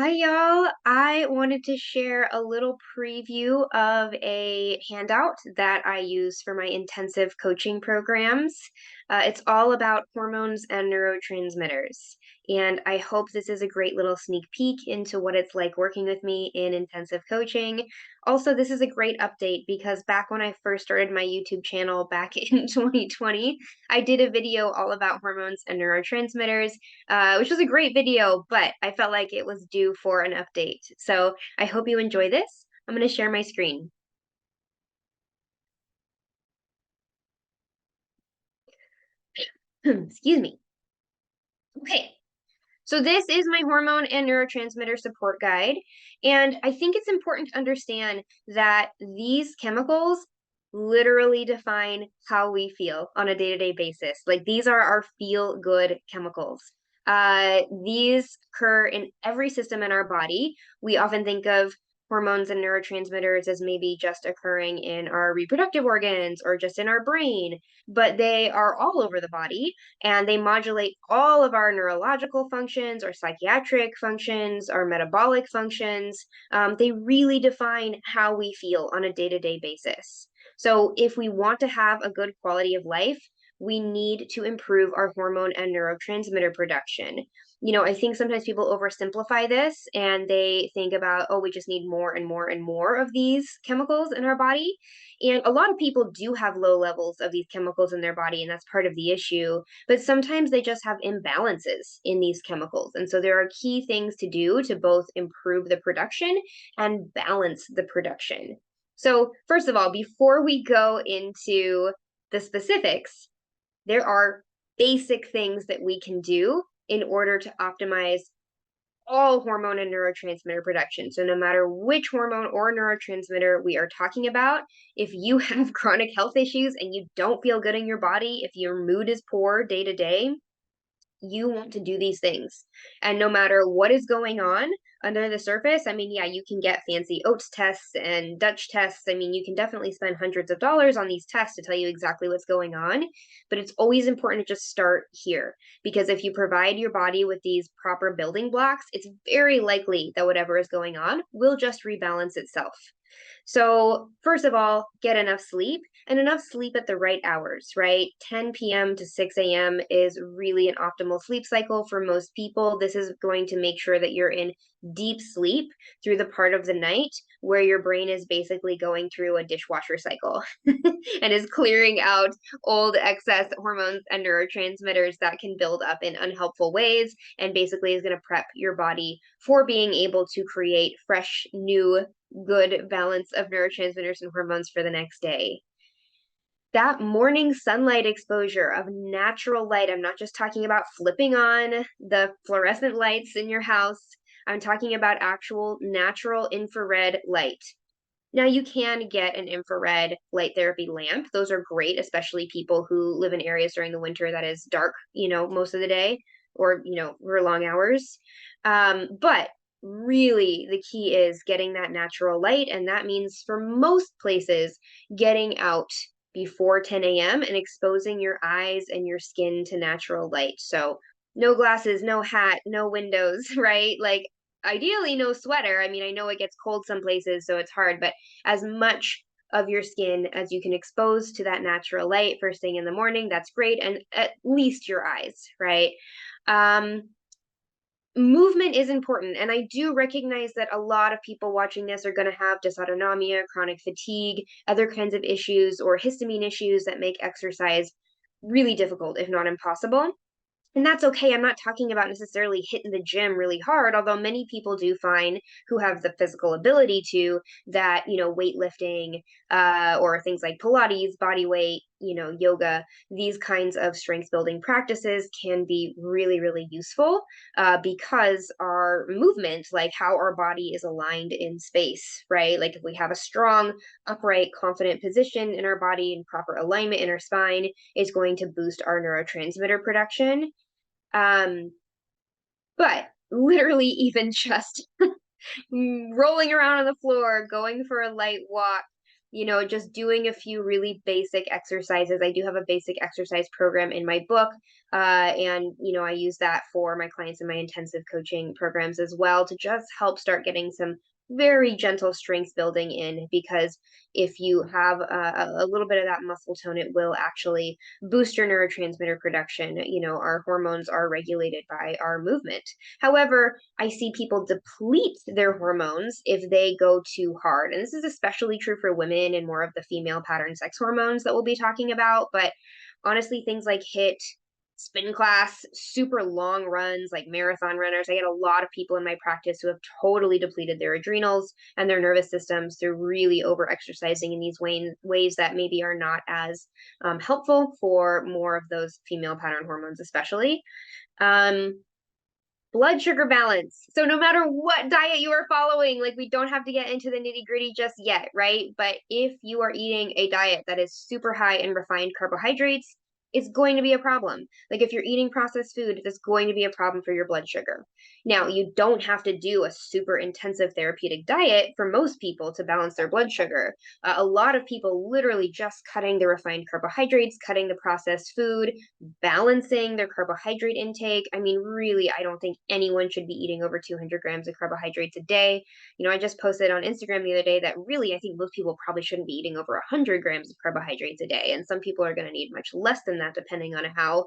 Hi, y'all. I wanted to share a little preview of a handout that I use for my intensive coaching programs. It's all about hormones and neurotransmitters. And I hope this is a great little sneak peek into what it's like working with me in intensive coaching. Also, this is a great update because back when I first started my YouTube channel back in 2020, I did a video all about hormones and neurotransmitters, which was a great video, but I felt like it was due for an update. So I hope you enjoy this. I'm going to share my screen. Excuse me. Okay, so this is my hormone and neurotransmitter support guide. And I think it's important to understand that these chemicals literally define how we feel on a day-to-day basis. Like these are our feel-good chemicals. These occur in every system in our body. We often think of hormones and neurotransmitters as maybe just occurring in our reproductive organs or just in our brain, but they are all over the body and they modulate all of our neurological functions, our psychiatric functions, our metabolic functions. They really define how we feel on a day-to-day basis. So if we want to have a good quality of life, we need to improve our hormone and neurotransmitter production. I think sometimes people oversimplify this and they think about, oh, we just need more and more and more of these chemicals in our body. And a lot of people do have low levels of these chemicals in their body, and that's part of the issue. But sometimes they just have imbalances in these chemicals. And so there are key things to do to both improve the production and balance the production. So, first of all, before we go into the specifics, there are basic things that we can do in order to optimize all hormone and neurotransmitter production. So no matter which hormone or neurotransmitter we are talking about, if you have chronic health issues and you don't feel good in your body, if your mood is poor day to day, you want to do these things. And no matter what is going on under the surface, I mean, yeah, you can get fancy oats tests and Dutch tests. I mean, you can definitely spend hundreds of dollars on these tests to tell you exactly what's going on. But it's always important to just start here because if you provide your body with these proper building blocks, it's very likely that whatever is going on will just rebalance itself. So, first of all, get enough sleep and enough sleep at the right hours, right? 10 p.m. to 6 a.m. is really an optimal sleep cycle for most people. This is going to make sure that you're in deep sleep through the part of the night where your brain is basically going through a dishwasher cycle and is clearing out old excess hormones and neurotransmitters that can build up in unhelpful ways and basically is going to prep your body for being able to create fresh, new, good balance of neurotransmitters and hormones for the next day. That morning sunlight exposure of natural light, I'm not just talking about flipping on the fluorescent lights in your house, I'm talking about actual natural infrared light. Now, you can get an infrared light therapy lamp. Those are great, especially people who live in areas during the winter that is dark, most of the day or, for long hours. But really, the key is getting that natural light. And that means for most places, getting out before 10 a.m. and exposing your eyes and your skin to natural light. So, no glasses, no hat, no windows, right? Like, ideally, no sweater. I mean, I know it gets cold some places, so it's hard, but as much of your skin as you can expose to that natural light first thing in the morning, that's great. And at least your eyes, right? Movement is important. And I do recognize that a lot of people watching this are going to have dysautonomia, chronic fatigue, other kinds of issues, or histamine issues that make exercise really difficult, if not impossible. And that's okay. I'm not talking about necessarily hitting the gym really hard, although many people do find who have the physical ability to that, weightlifting or things like Pilates, body weight, yoga, these kinds of strength building practices can be really, really useful because our movement, like how our body is aligned in space, right? Like if we have a strong, upright, confident position in our body and proper alignment in our spine, is going to boost our neurotransmitter production. But literally even just rolling around on the floor, going for a light walk, just doing a few really basic exercises. I do have a basic exercise program in my book. And, I use that for my clients in my intensive coaching programs as well to just help start getting some very gentle strength building in, because if you have a little bit of that muscle tone, it will actually boost your neurotransmitter production. Our hormones are regulated by our movement. However, I see people deplete their hormones if they go too hard. And this is especially true for women and more of the female pattern sex hormones that we'll be talking about. But honestly, things like HIIT, spin class, super long runs like marathon runners. I get a lot of people in my practice who have totally depleted their adrenals and their nervous systems through really over exercising in these ways that maybe are not as helpful for more of those female pattern hormones, especially. Blood sugar balance. So no matter what diet you are following, like, we don't have to get into the nitty gritty just yet, right? But if you are eating a diet that is super high in refined carbohydrates, it's going to be a problem. Like, if you're eating processed food, that's going to be a problem for your blood sugar. Now, you don't have to do a super intensive therapeutic diet for most people to balance their blood sugar. A lot of people literally just cutting the refined carbohydrates, cutting the processed food, balancing their carbohydrate intake. I mean, really, I don't think anyone should be eating over 200 grams of carbohydrates a day. I just posted on Instagram the other day that really, I think most people probably shouldn't be eating over 100 grams of carbohydrates a day. And some people are going to need much less than that, depending on how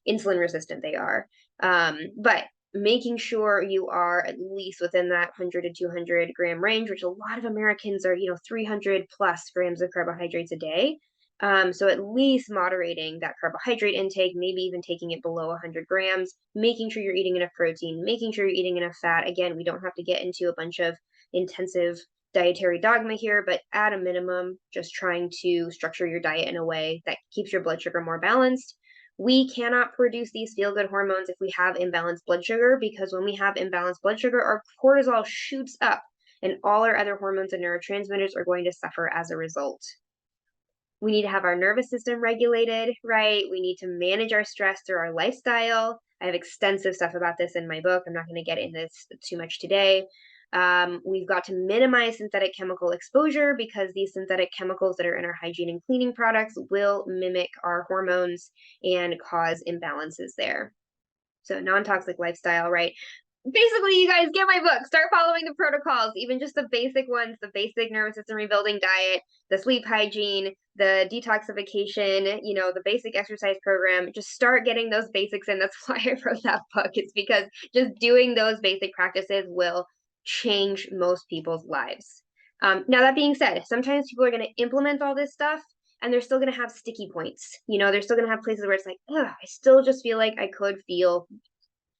insulin resistant they are. But making sure you are at least within that 100 to 200 gram range, which a lot of Americans are, 300 plus grams of carbohydrates a day. So at least moderating that carbohydrate intake, maybe even taking it below 100 grams, making sure you're eating enough protein, making sure you're eating enough fat. Again, we don't have to get into a bunch of intensive dietary dogma here, but at a minimum, just trying to structure your diet in a way that keeps your blood sugar more balanced. We cannot produce these feel-good hormones if we have imbalanced blood sugar, because when we have imbalanced blood sugar, our cortisol shoots up and all our other hormones and neurotransmitters are going to suffer as a result. We need to have our nervous system regulated, right? We need to manage our stress through our lifestyle. I have extensive stuff about this in my book. I'm not going to get into this too much today. We've got to minimize synthetic chemical exposure, because these synthetic chemicals that are in our hygiene and cleaning products will mimic our hormones and cause imbalances there. So non-toxic lifestyle, right? Basically, you guys get my book, start following the protocols, even just the basic ones, the basic nervous system rebuilding diet, the sleep hygiene, the detoxification, the basic exercise program. Just start getting those basics in. That's why I wrote that book. It's because just doing those basic practices will change most people's lives. Now, that being said, sometimes people are going to implement all this stuff and they're still going to have sticky points. They're still going to have places where it's like, I still just feel like I could feel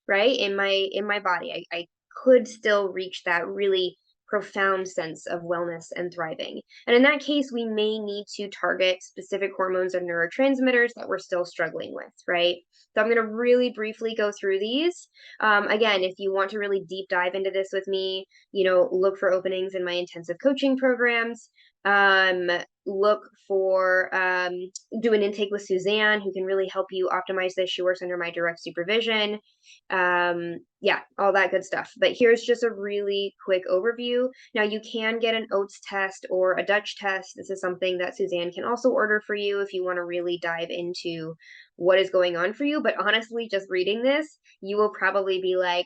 right in my body. I could still reach that really profound sense of wellness and thriving. And in that case, we may need to target specific hormones and neurotransmitters that we're still struggling with, right? So I'm going to really briefly go through these. Again, if you want to really deep dive into this with me, look for openings in my intensive coaching programs. Look for do an intake with Suzanne, who can really help you optimize this. She works under my direct supervision. Yeah, all that good stuff. But here's just a really quick overview. Now, you can get an oats test or a Dutch test. This is something that Suzanne can also order for you if you want to really dive into what is going on for you. But honestly, just reading this, you will probably be like,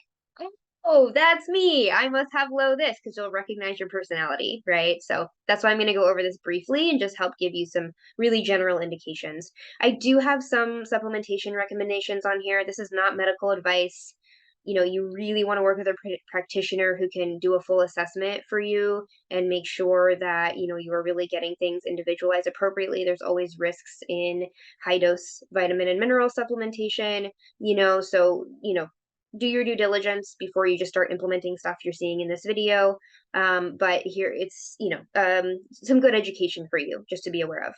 oh, that's me. I must have low this, because you'll recognize your personality, right? So that's why I'm going to go over this briefly and just help give you some really general indications. I do have some supplementation recommendations on here. This is not medical advice. You really want to work with a practitioner who can do a full assessment for you and make sure that, you are really getting things individualized appropriately. There's always risks in high dose vitamin and mineral supplementation, so, do your due diligence before you just start implementing stuff you're seeing in this video. But here it's, some good education for you just to be aware of.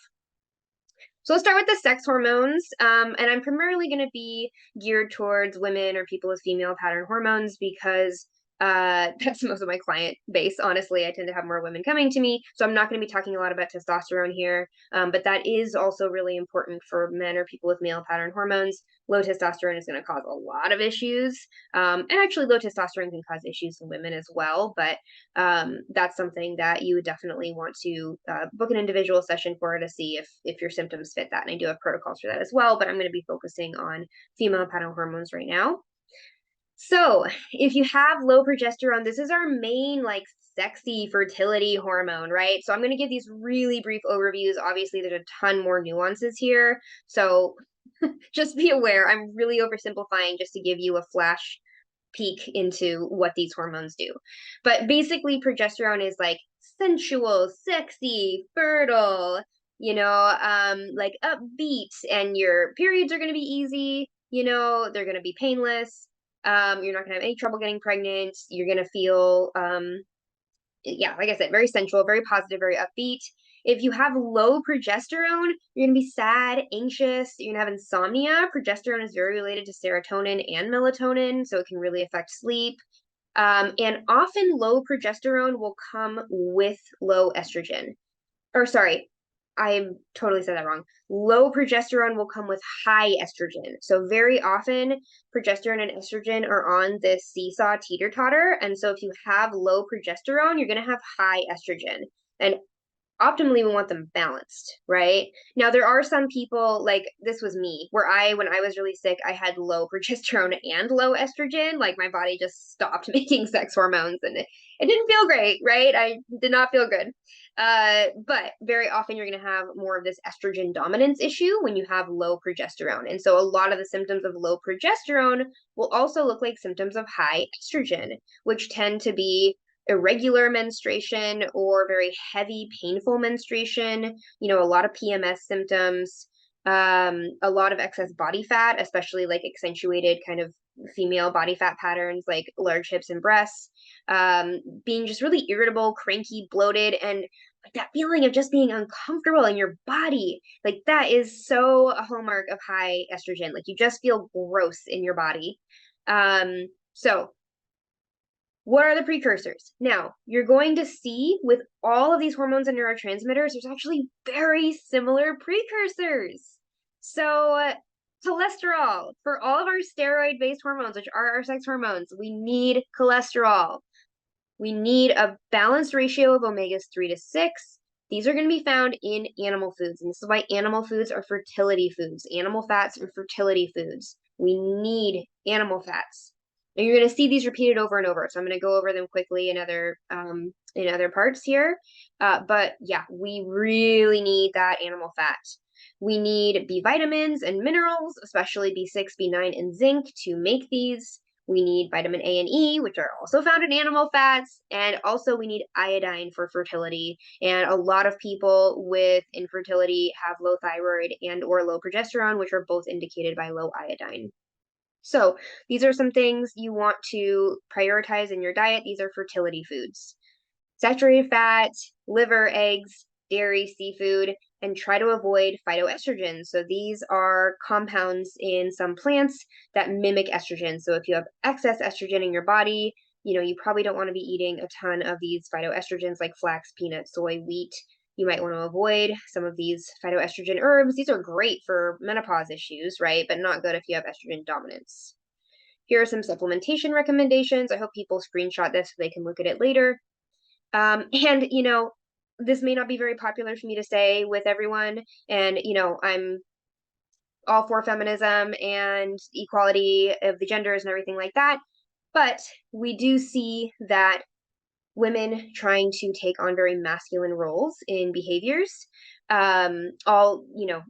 So let's start with the sex hormones. And I'm primarily going to be geared towards women or people with female pattern hormones, because That's most of my client base. Honestly, I tend to have more women coming to me, so I'm not going to be talking a lot about testosterone here, but that is also really important for men or people with male pattern hormones. Low testosterone is going to cause a lot of issues, and actually low testosterone can cause issues in women as well, but that's something that you would definitely want to book an individual session for to see if your symptoms fit that, and I do have protocols for that as well, but I'm going to be focusing on female pattern hormones right now. So if you have low progesterone, this is our main like sexy fertility hormone, right? So I'm going to give these really brief overviews. Obviously, there's a ton more nuances here. So just be aware, I'm really oversimplifying just to give you a flash peek into what these hormones do. But basically, progesterone is like sensual, sexy, fertile, like upbeat, and your periods are going to be easy, they're going to be painless. You're not going to have any trouble getting pregnant. You're going to feel, yeah, like I said, very sensual, very positive, very upbeat. If you have low progesterone, you're going to be sad, anxious, you're going to have insomnia. Progesterone is very related to serotonin and melatonin, so it can really affect sleep. And often low progesterone will come with low estrogen. Or sorry, I totally said that wrong. Low progesterone will come with high estrogen. So very often progesterone and estrogen are on this seesaw teeter-totter. And so if you have low progesterone, you're going to have high estrogen. And optimally we want them balanced, right? Now there are some people, like this was me, where when I was really sick, I had low progesterone and low estrogen. Like my body just stopped making sex hormones and it didn't feel great, right? I did not feel good. But very often you're going to have more of this estrogen dominance issue when you have low progesterone. And so a lot of the symptoms of low progesterone will also look like symptoms of high estrogen, which tend to be irregular menstruation or very heavy, painful menstruation, a lot of PMS symptoms, a lot of excess body fat, especially like accentuated kind of female body fat patterns like large hips and breasts, being just really irritable, cranky, bloated, and like that feeling of just being uncomfortable in your body. Like that is so a hallmark of high estrogen. Like you just feel gross in your body. So what are the precursors? Now, you're going to see with all of these hormones and neurotransmitters, there's actually very similar precursors. So, cholesterol, for all of our steroid-based hormones, which are our sex hormones, we need cholesterol. We need a balanced ratio of omegas 3 to 6. These are going to be found in animal foods, and this is why animal foods are fertility foods. Animal fats are fertility foods. We need animal fats. And you're going to see these repeated over and over. So I'm going to go over them quickly in other parts here. But yeah, we really need that animal fat. We need B vitamins and minerals, especially B6, B9, and zinc to make these. We need vitamin A and E, which are also found in animal fats. And also we need iodine for fertility. And a lot of people with infertility have low thyroid and or low progesterone, which are both indicated by low iodine. So these are some things you want to prioritize in your diet. These are fertility foods. Saturated fat, liver, eggs, dairy, seafood, and try to avoid phytoestrogens. So these are compounds in some plants that mimic estrogen. So if you have excess estrogen in your body, you probably don't want to be eating a ton of these phytoestrogens like flax, peanut, soy, wheat. You might want to avoid some of these phytoestrogen herbs. These are great for menopause issues, right? But not good if you have estrogen dominance. Here are some supplementation recommendations. I hope people screenshot this so they can look at it later. And, this may not be very popular for me to say with everyone. And, I'm all for feminism and equality of the genders and everything like that. But we do see that women trying to take on very masculine roles in behaviors, all,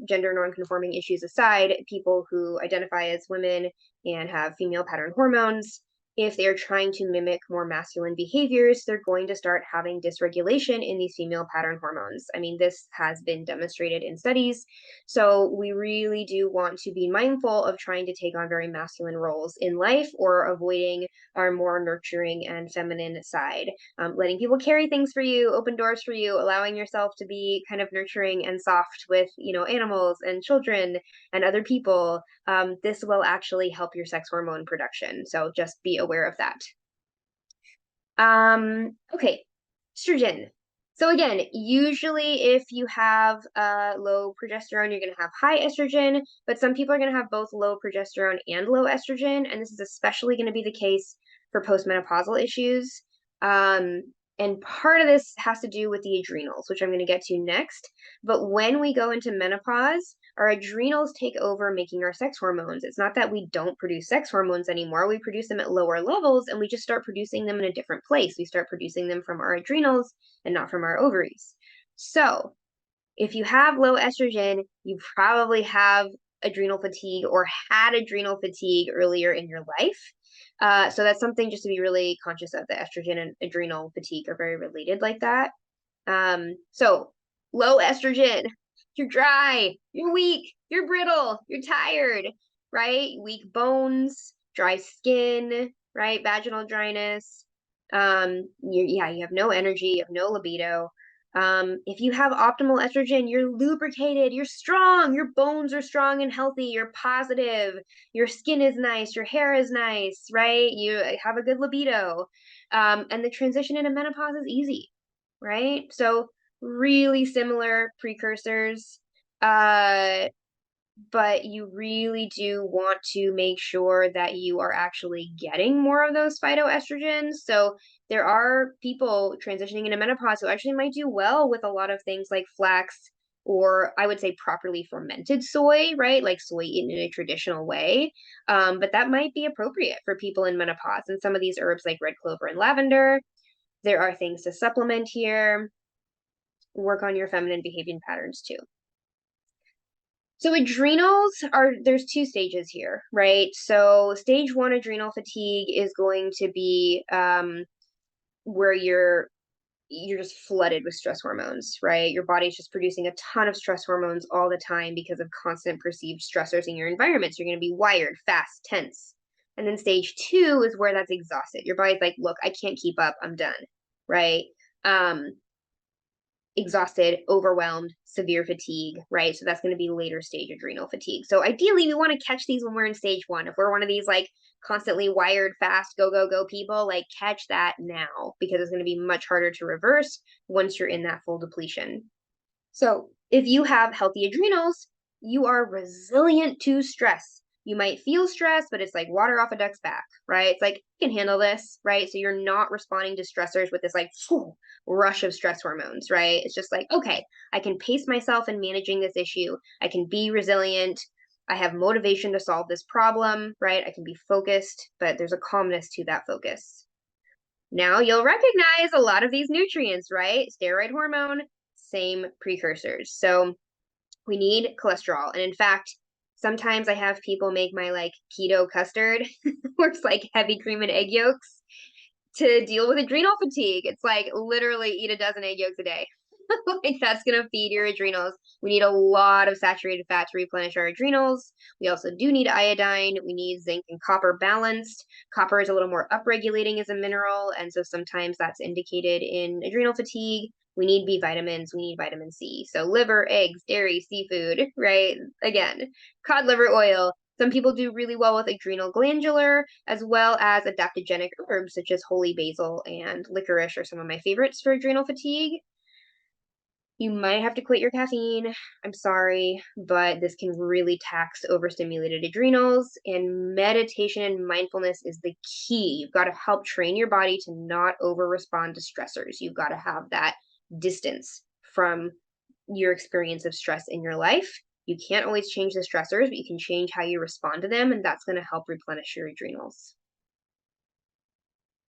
gender non-conforming issues aside, people who identify as women and have female pattern hormones, if they're trying to mimic more masculine behaviors, they're going to start having dysregulation in these female pattern hormones. I mean, this has been demonstrated in studies. So we really do want to be mindful of trying to take on very masculine roles in life or avoiding our more nurturing and feminine side. Letting people carry things for you, open doors for you, allowing yourself to be kind of nurturing and soft with, animals and children and other people. This will actually help your sex hormone production. So just be aware of that. Okay, estrogen. So again, usually if you have low progesterone, you're going to have high estrogen, but some people are going to have both low progesterone and low estrogen, and this is especially going to be the case for postmenopausal issues. Um, and part of this has to do with the adrenals, which I'm going to get to next. But when we go into menopause, our adrenals take over making our sex hormones. It's not that we don't produce sex hormones anymore. We produce them at lower levels and we just start producing them in a different place. We start producing them from our adrenals and not from our ovaries. So if you have low estrogen, you probably have adrenal fatigue or had adrenal fatigue earlier in your life. So that's something just to be really conscious of. The estrogen and adrenal fatigue are very related like that. So low estrogen, you're dry, you're weak, you're brittle, you're tired, right? Weak bones, dry skin, right? Vaginal dryness. You have no energy, you have no libido. If you have optimal estrogen, you're lubricated, you're strong, your bones are strong and healthy, you're positive, your skin is nice, your hair is nice, right? You have a good libido. And the transition into menopause is easy, right? So really similar precursors. But you really do want to make sure that you are actually getting more of those phytoestrogens. So there are people transitioning into menopause who actually might do well with a lot of things like flax, or I would say properly fermented soy, right? Like soy eaten in a traditional way. But that might be appropriate for people in menopause. And some of these herbs like red clover and lavender, there are things to supplement here. Work on your feminine behaving patterns too. So adrenals there's two stages here, right? So stage one adrenal fatigue is going to be where you're just flooded with stress hormones, right? Your body's just producing a ton of stress hormones all the time because of constant perceived stressors in your environment. So you're going to be wired, fast, tense. And then stage two is where that's exhausted. Your body's like, look, I can't keep up. I'm done, right? Exhausted, overwhelmed, severe fatigue, right? So that's going to be later stage adrenal fatigue. So ideally, we want to catch these when we're in stage one. If we're one of these like constantly wired, fast, go, go, go people, like catch that now because it's going to be much harder to reverse once you're in that full depletion. So if you have healthy adrenals, you are resilient to stress. You might feel stress, but it's like water off a duck's back, right? It's like, you can handle this, right? So you're not responding to stressors with this like rush of stress hormones, right? It's just like, okay, I can pace myself in managing this issue. I can be resilient. I have motivation to solve this problem, right? I can be focused, but there's a calmness to that focus. Now you'll recognize a lot of these nutrients, right? Steroid hormone, same precursors. So we need cholesterol. And in fact, sometimes I have people make my like keto custard, where it's like heavy cream and egg yolks to deal with adrenal fatigue. It's like literally eat a dozen egg yolks a day. Like that's going to feed your adrenals. We need a lot of saturated fat to replenish our adrenals. We also do need iodine. We need zinc and copper balanced. Copper is a little more upregulating as a mineral, and so sometimes that's indicated in adrenal fatigue. We need B vitamins. We need vitamin C. So liver, eggs, dairy, seafood, right? Again, cod liver oil. Some people do really well with adrenal glandular, as well as adaptogenic herbs such as holy basil and licorice are some of my favorites for adrenal fatigue. You might have to quit your caffeine. I'm sorry, but this can really tax overstimulated adrenals, and meditation and mindfulness is the key. You've got to help train your body to not over respond to stressors. You've got to have that distance from your experience of stress in your life. You can't always change the stressors, but you can change how you respond to them, and that's going to help replenish your adrenals.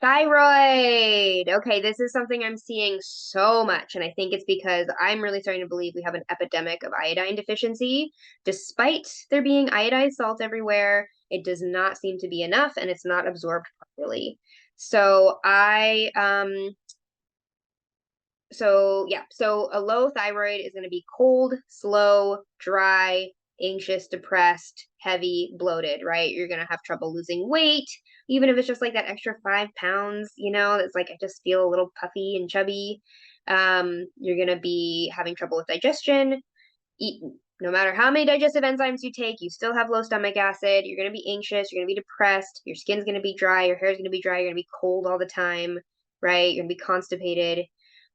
Thyroid. Okay, this is something I'm seeing so much, and I think it's because I'm really starting to believe we have an epidemic of iodine deficiency. Despite there being iodized salt everywhere, it does not seem to be enough, and it's not absorbed properly. So so a low thyroid is going to be cold, slow, dry, anxious, depressed, heavy, bloated, right? You're going to have trouble losing weight, even if it's just like that extra 5 pounds, it's like I just feel a little puffy and chubby. You're going to be having trouble with digestion. No matter how many digestive enzymes you take, you still have low stomach acid. You're going to be anxious. You're going to be depressed. Your skin's going to be dry. Your hair's going to be dry. You're going to be cold all the time. right? You're gonna be constipated,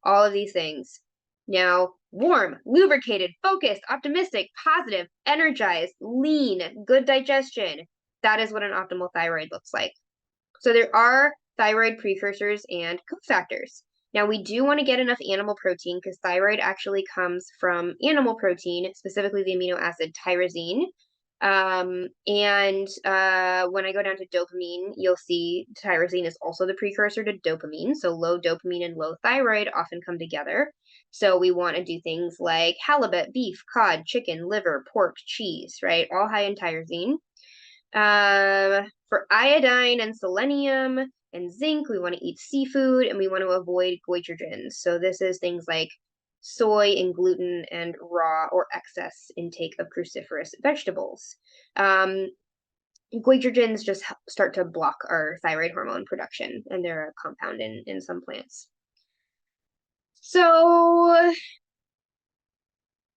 all of these things. Now, warm, lubricated, focused, optimistic, positive, energized, lean, good digestion. That is what an optimal thyroid looks like. So there are thyroid precursors and cofactors. Now, we do want to get enough animal protein because thyroid actually comes from animal protein, specifically the amino acid tyrosine. When I go down to dopamine, you'll see tyrosine is also the precursor to dopamine. So low dopamine and low thyroid often come together. So we want to do things like halibut, beef, cod, chicken, liver, pork, cheese, right? All high in tyrosine. For iodine and selenium and zinc, we want to eat seafood and we want to avoid goitrogens. So this is things like soy and gluten and raw or excess intake of cruciferous vegetables. Goitrogens just start to block our thyroid hormone production, and they're a compound in some plants. So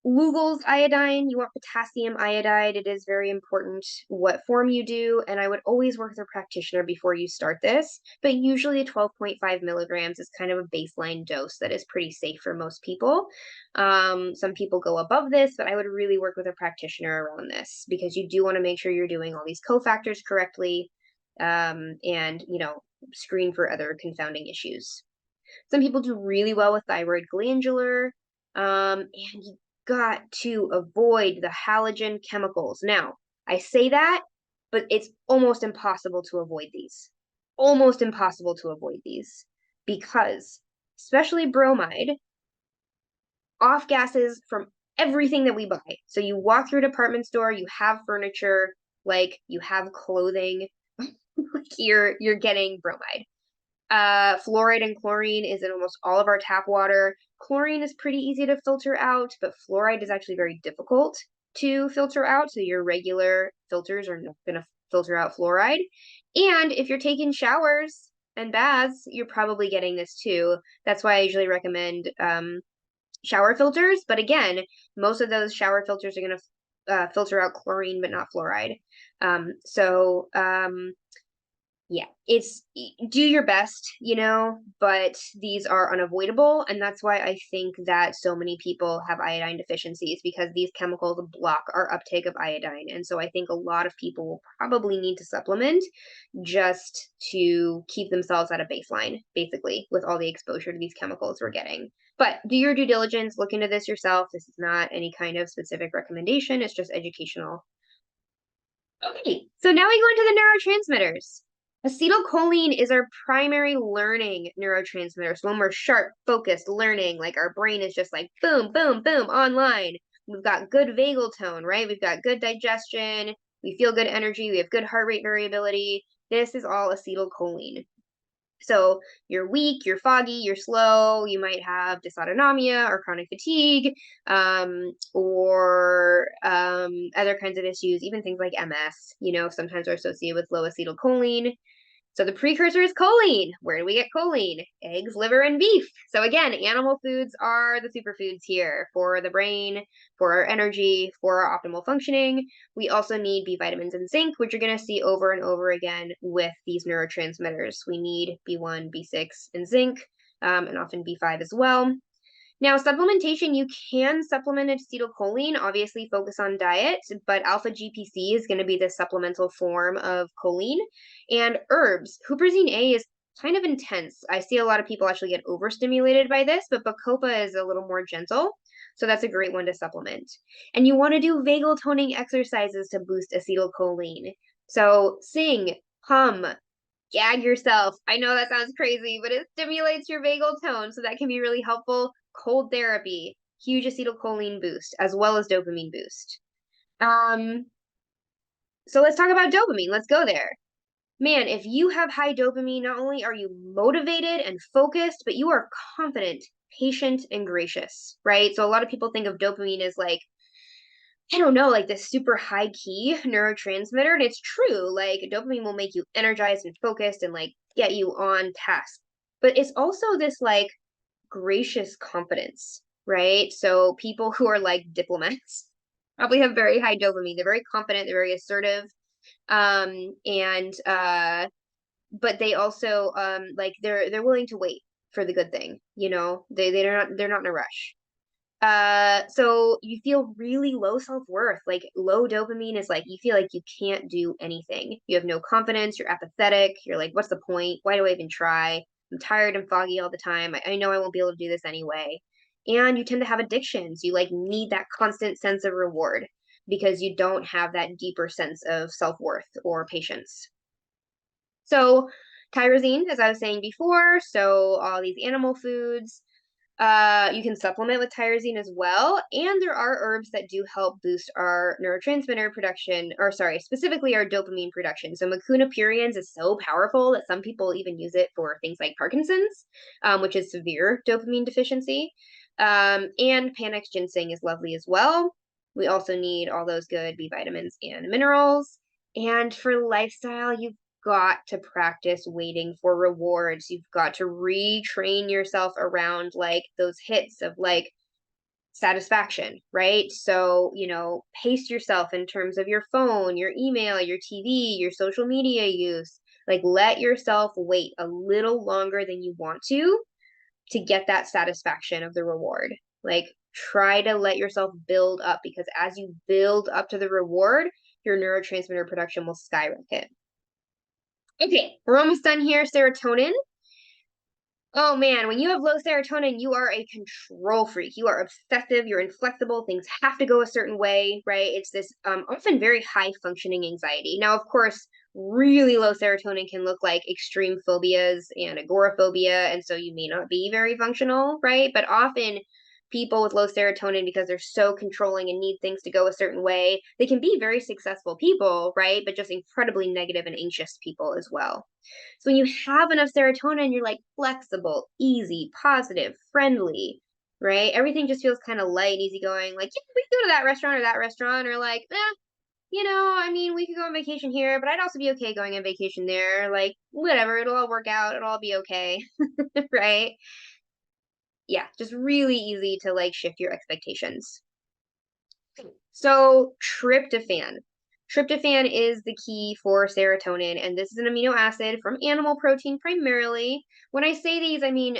Lugol's iodine, you want potassium iodide. It is very important what form you do, and I would always work with a practitioner before you start this, but usually 12.5 milligrams is kind of a baseline dose that is pretty safe for most people. Some people go above this, but I would really work with a practitioner around this because you do want to make sure you're doing all these cofactors correctly, and, you know, screen for other confounding issues. Some people do really well with thyroid glandular, and you got to avoid the halogen chemicals. Now, I say that, but it's almost impossible to avoid these. Almost impossible to avoid these because, especially bromide, off gases from everything that we buy. So you walk through a department store, you have furniture, like you have clothing, like you're getting bromide. Fluoride and chlorine is in almost all of our tap water. Chlorine is pretty easy to filter out, but fluoride is actually very difficult to filter out. So your regular filters are not going to filter out fluoride. And if you're taking showers and baths, you're probably getting this too. That's why I usually recommend shower filters. But again, most of those shower filters are going to filter out chlorine, but not fluoride. Yeah, it's do your best, you know, but these are unavoidable. And that's why I think that so many people have iodine deficiencies because these chemicals block our uptake of iodine. And so I think a lot of people will probably need to supplement just to keep themselves at a baseline, basically, with all the exposure to these chemicals we're getting. But do your due diligence, look into this yourself. This is not any kind of specific recommendation, it's just educational. Okay, so now we go into the neurotransmitters. Acetylcholine is our primary learning neurotransmitter. So when we're sharp, focused, learning, like our brain is just like boom, boom, boom, online. We've got good vagal tone, right? We've got good digestion. We feel good energy. We have good heart rate variability. This is all acetylcholine. So you're weak, you're foggy, you're slow, you might have dysautonomia or chronic fatigue, or other kinds of issues, even things like MS, you know, sometimes are associated with low acetylcholine. So the precursor is choline. Where do we get choline? Eggs, liver, and beef. So again, animal foods are the superfoods here for the brain, for our energy, for our optimal functioning. We also need B vitamins and zinc, which you're going to see over and over again with these neurotransmitters. We need B1, B6, and zinc, and often B5 as well. Now, supplementation, you can supplement acetylcholine, obviously focus on diet, but alpha GPC is going to be the supplemental form of choline. And herbs, huperzine A is kind of intense. I see a lot of people actually get overstimulated by this, but bacopa is a little more gentle. So that's a great one to supplement. And you want to do vagal toning exercises to boost acetylcholine. So sing, hum, gag yourself. I know that sounds crazy, but it stimulates your vagal tone, so that can be really helpful. Cold therapy, huge acetylcholine boost, as well as dopamine boost. So let's talk about dopamine. Let's go there. Man, if you have high dopamine, not only are you motivated and focused, but you are confident, patient, and gracious, right? So a lot of people think of dopamine as like, I don't know, like this super high key neurotransmitter. And it's true, like dopamine will make you energized and focused and like get you on task. But it's also this like gracious confidence, right? So people who are like diplomats probably have very high dopamine. They're very confident, they're very assertive. And but they also like they're willing to wait for the good thing, you know. They're not in a rush. So you feel really low self-worth. Like low dopamine is like you feel like you can't do anything. You have no confidence, you're apathetic, you're like, what's the point? Why do I even try? I'm tired and foggy all the time. I know I won't be able to do this anyway. And you tend to have addictions. You like need that constant sense of reward because you don't have that deeper sense of self-worth or patience. So tyrosine, as I was saying before, so all these animal foods, you can supplement with tyrosine as well. And there are herbs that do help boost our neurotransmitter production, or sorry, specifically our dopamine production. So Mucuna pruriens is so powerful that some people even use it for things like Parkinson's, which is severe dopamine deficiency. And Panax ginseng is lovely as well. We also need all those good B vitamins and minerals. And for lifestyle, you've got to practice waiting for rewards. You've got to retrain yourself around like those hits of like satisfaction, right? So, you know, pace yourself in terms of your phone, your email, your TV, your social media use. Like let yourself wait a little longer than you want to get that satisfaction of the reward. Like try to let yourself build up because as you build up to the reward, your neurotransmitter production will skyrocket. Okay, we're almost done here. Serotonin. Oh man, when you have low serotonin, you are a control freak. You are obsessive, you're inflexible, things have to go a certain way, right? It's this often very high functioning anxiety. Now, of course, really low serotonin can look like extreme phobias and agoraphobia, and so you may not be very functional, right? But often people with low serotonin, because they're so controlling and need things to go a certain way, they can be very successful people, right? But just incredibly negative and anxious people as well. So when you have enough serotonin, you're like flexible, easy, positive, friendly, right? Everything just feels kind of light, easygoing. Like, yeah, we can go to that restaurant, or like, you know, I mean, we could go on vacation here, but I'd also be okay going on vacation there. Like, whatever, it'll all work out, it'll all be okay, right? Yeah, just really easy to like shift your expectations. So tryptophan. Tryptophan is the key for serotonin, and this is an amino acid from animal protein primarily. When I say these, I mean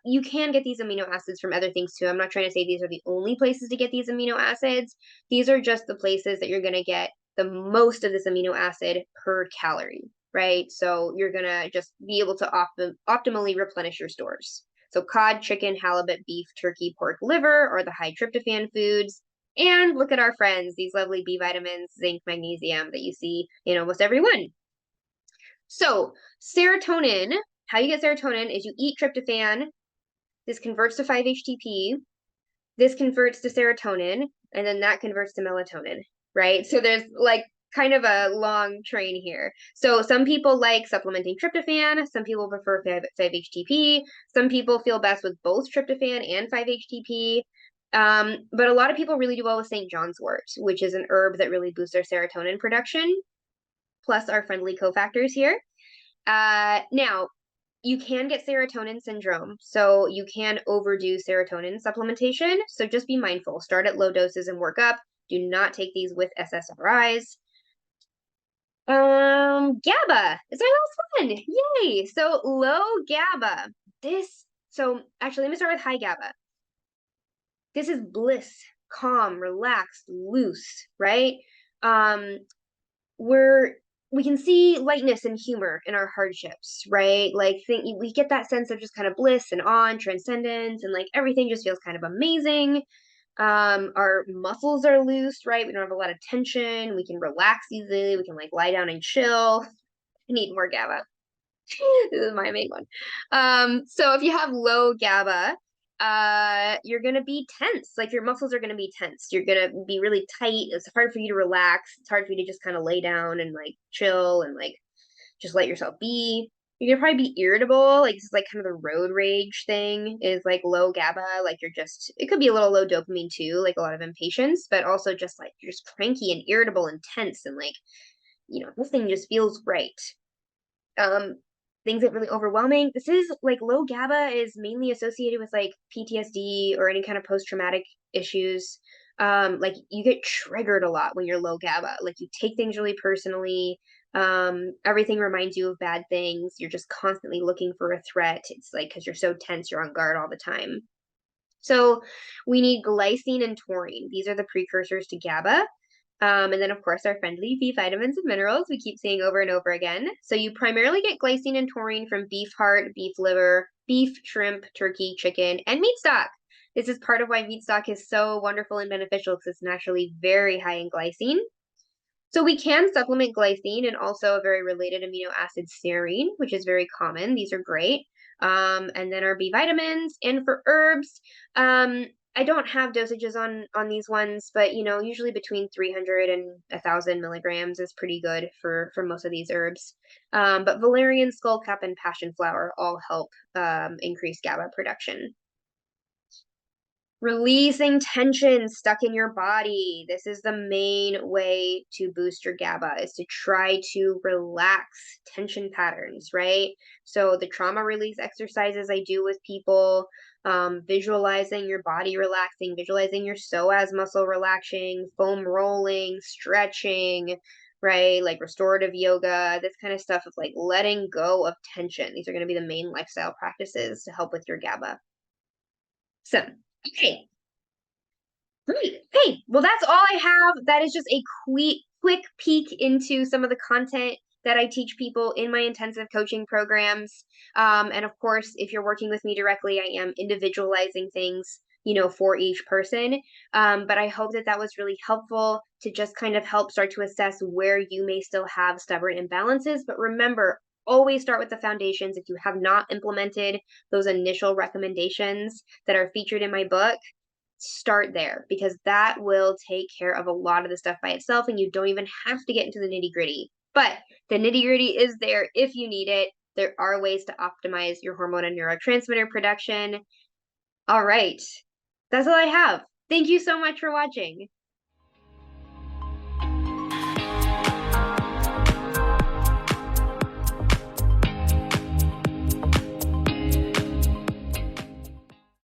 you can get these amino acids from other things too. I'm not trying to say these are the only places to get these amino acids. These are just the places that you're going to get the most of this amino acid per calorie, right? So you're going to just be able to optimally replenish your stores. So cod, chicken, halibut, beef, turkey, pork, liver are the high tryptophan foods. And look at our friends, these lovely B vitamins, zinc, magnesium that you see in almost every one. So serotonin, how you get serotonin is you eat tryptophan. This converts to 5-HTP. This converts to serotonin, and then that converts to melatonin, right? So there's like kind of a long train here. So some people like supplementing tryptophan. Some people prefer 5-HTP. Some people feel best with both tryptophan and 5-HTP. But a lot of people really do well with St. John's wort, which is an herb that really boosts our serotonin production, plus our friendly cofactors here. Now, you can get serotonin syndrome, so you can overdo serotonin supplementation. So just be mindful. Start at low doses and work up. Do not take these with SSRIs. GABA is our last one. Yay! So low GABA. So actually, let me start with high GABA. This is bliss, calm, relaxed, loose, right? We can see lightness and humor in our hardships, right? Like we get that sense of just kind of bliss and awe and transcendence, and like everything just feels kind of amazing. Our muscles are loose, right? We don't have a lot of tension. We can relax easily. We can like lie down and chill. I need more GABA. This is my main one. So if you have low GABA, you're gonna be tense. Like your muscles are gonna be tense. You're gonna be really tight. It's hard for you to relax. It's hard for you to just kind of lay down and like chill and like just let yourself be. You're gonna probably be irritable. Like this is like kind of the road rage thing is like low GABA. Like it could be a little low dopamine too, like a lot of impatience, but also just like you're just cranky and irritable and tense and like, you know, nothing just feels right. Things get really overwhelming. This is like low GABA is mainly associated with like PTSD or any kind of post-traumatic issues. Like you get triggered a lot when you're low GABA. Like you take things really personally. Everything reminds you of bad things. You're just constantly looking for a threat. It's like because you're so tense, you're on guard all the time. So we need glycine and taurine. These are the precursors to GABA. And then, of course, our friendly B vitamins and minerals we keep saying over and over again. So you primarily get glycine and taurine from beef heart, beef liver, beef, shrimp, turkey, chicken, and meat stock. This is part of why meat stock is so wonderful and beneficial because it's naturally very high in glycine. So we can supplement glycine and also a very related amino acid serine, which is very common. These are great. And then our B vitamins. And for herbs, I don't have dosages on these ones, but usually between 300 and 1,000 milligrams is pretty good for most of these herbs. But valerian, skullcap, and passion flower all help increase GABA production. Releasing tension stuck in your body. This is the main way to boost your GABA, is to try to relax tension patterns, right? So the trauma release exercises I do with people, visualizing your body relaxing, visualizing your psoas muscle relaxing, foam rolling, stretching, right? Like restorative yoga, this kind of stuff of like letting go of tension. These are going to be the main lifestyle practices to help with your GABA. So, okay. Great. Hey, well, that's all I have. That is just a quick peek into some of the content that I teach people in my intensive coaching programs. And of course, if you're working with me directly, I am individualizing things, for each person. But I hope that that was really helpful to just kind of help start to assess where you may still have stubborn imbalances. But remember, always start with the foundations. If you have not implemented those initial recommendations that are featured in my book, start there, because that will take care of a lot of the stuff by itself and you don't even have to get into the nitty gritty. But the nitty gritty is there if you need it. There are ways to optimize your hormone and neurotransmitter production. All right. That's all I have. Thank you so much for watching.